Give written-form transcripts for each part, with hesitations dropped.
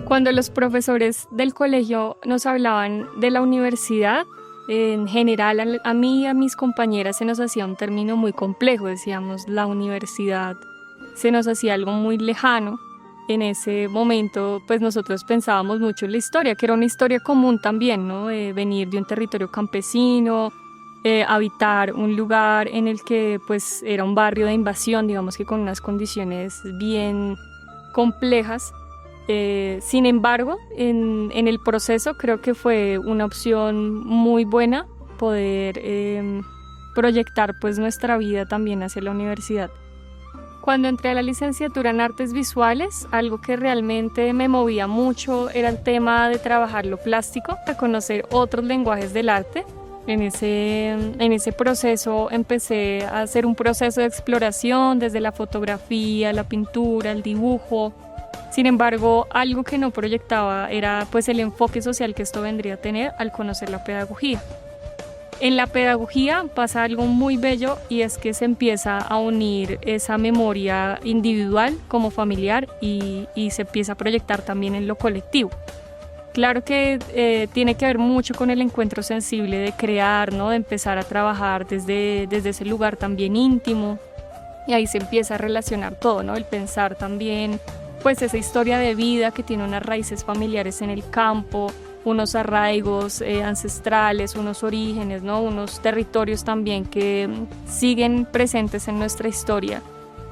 Cuando los profesores del colegio nos hablaban de la universidad, en general a mí y a mis compañeras se nos hacía un término muy complejo, decíamos la universidad, se nos hacía algo muy lejano. En ese momento, pues nosotros pensábamos mucho en la historia, que era una historia común también, ¿no? Venir de un territorio campesino, habitar un lugar en el que pues era un barrio de invasión, digamos que con unas condiciones bien complejas. Sin embargo, en el proceso creo que fue una opción muy buena poder proyectar pues nuestra vida también hacia la universidad. Cuando entré a la licenciatura en Artes Visuales, algo que realmente me movía mucho era el tema de trabajar lo plástico, de conocer otros lenguajes del arte. En ese proceso empecé a hacer un proceso de exploración desde la fotografía, la pintura, el dibujo. Sin embargo, algo que no proyectaba era pues el enfoque social que esto vendría a tener al conocer la pedagogía. En la pedagogía pasa algo muy bello y es que se empieza a unir esa memoria individual como familiar y se empieza a proyectar también en lo colectivo. Claro que tiene que ver mucho con el encuentro sensible de crear, ¿no? De empezar a trabajar desde ese lugar también íntimo y ahí se empieza a relacionar todo, ¿no? El pensar también pues esa historia de vida que tiene unas raíces familiares en el campo, unos arraigos ancestrales, unos orígenes, ¿no? Unos territorios también que siguen presentes en nuestra historia.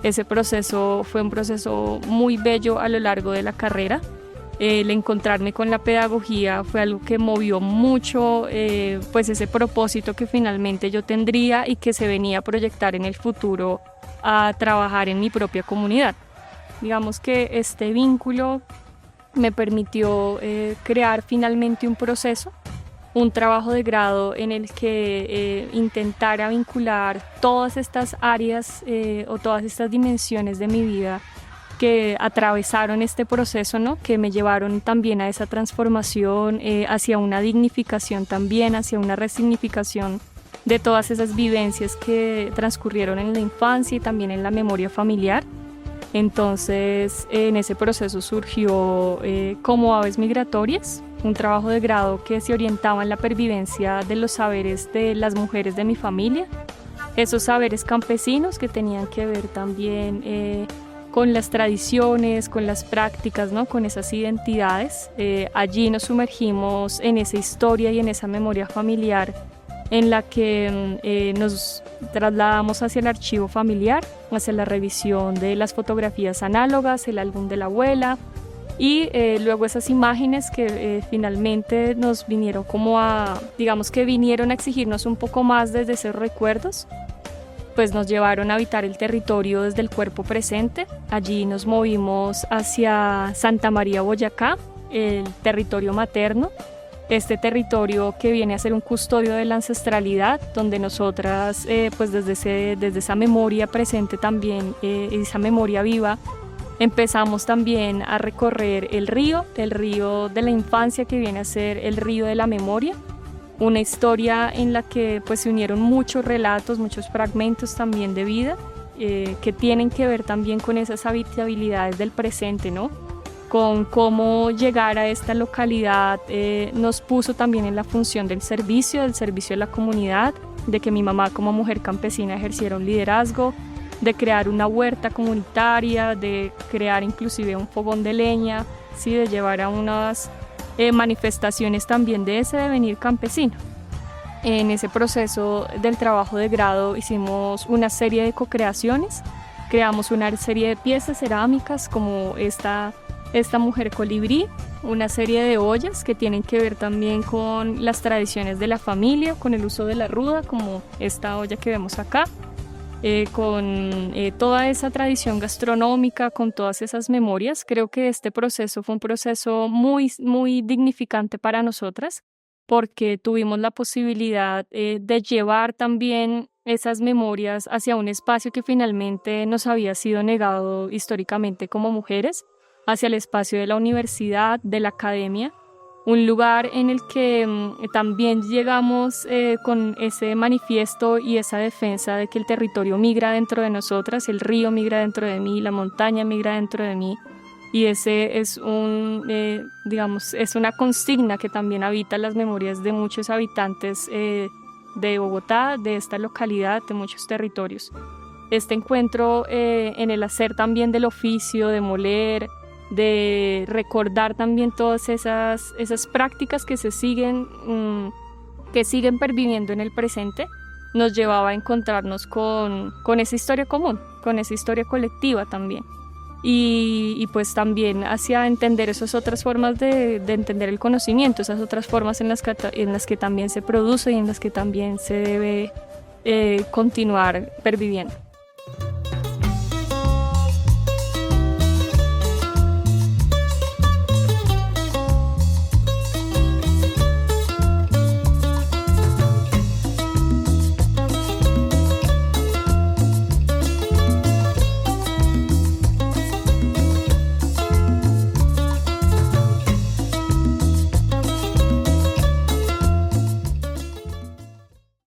Ese proceso fue un proceso muy bello a lo largo de la carrera. El encontrarme con la pedagogía fue algo que movió mucho pues ese propósito que finalmente yo tendría y que se venía a proyectar en el futuro a trabajar en mi propia comunidad. Digamos que este vínculo me permitió crear finalmente un proceso, un trabajo de grado en el que intentara vincular todas estas áreas o todas estas dimensiones de mi vida que atravesaron este proceso, ¿no? Que me llevaron también a esa transformación, hacia una dignificación también, hacia una resignificación de todas esas vivencias que transcurrieron en la infancia y también en la memoria familiar. Entonces, en ese proceso surgió Como Aves Migratorias, un trabajo de grado que se orientaba en la pervivencia de los saberes de las mujeres de mi familia, esos saberes campesinos que tenían que ver también con las tradiciones, con las prácticas, ¿no? Con esas identidades. Allí nos sumergimos en esa historia y en esa memoria familiar en la que nos trasladamos hacia el archivo familiar, hacia la revisión de las fotografías análogas, el álbum de la abuela y luego esas imágenes que finalmente nos vinieron como digamos que vinieron a exigirnos un poco más desde esos recuerdos, pues nos llevaron a habitar el territorio desde el cuerpo presente. Allí nos movimos hacia Santa María, Boyacá, el territorio materno. Este territorio que viene a ser un custodio de la ancestralidad, donde nosotras, pues desde esa memoria presente también, esa memoria viva, empezamos también a recorrer el río de la infancia que viene a ser el río de la memoria, una historia en la que pues se unieron muchos relatos, muchos fragmentos también de vida, que tienen que ver también con esas habitabilidades del presente, ¿no? Con cómo llegar a esta localidad nos puso también en la función del servicio a la comunidad, de que mi mamá como mujer campesina ejerciera un liderazgo, de crear una huerta comunitaria, de crear inclusive un fogón de leña, ¿sí? De llevar a unas manifestaciones también de ese devenir campesino. En ese proceso del trabajo de grado hicimos una serie de co-creaciones, creamos una serie de piezas cerámicas como esta mujer colibrí, una serie de ollas que tienen que ver también con las tradiciones de la familia, con el uso de la ruda, como esta olla que vemos acá, con toda esa tradición gastronómica, con todas esas memorias. Creo que este proceso fue un proceso muy, muy dignificante para nosotras, porque tuvimos la posibilidad de llevar también esas memorias hacia un espacio que finalmente nos había sido negado históricamente como mujeres, hacia el espacio de la universidad, de la academia, un lugar en el que también llegamos con ese manifiesto y esa defensa de que el territorio migra dentro de nosotras, el río migra dentro de mí, la montaña migra dentro de mí, y ese es digamos, es una consigna que también habita las memorias de muchos habitantes de Bogotá, de esta localidad, de muchos territorios. Este encuentro en el hacer también del oficio, de moler, de recordar también todas esas prácticas que se siguen perviviendo en el presente, nos llevaba a encontrarnos con esa historia común, con esa historia colectiva también. Y pues también hacia entender esas otras formas de entender el conocimiento, esas otras formas en las que también se produce y en las que también se debe continuar perviviendo.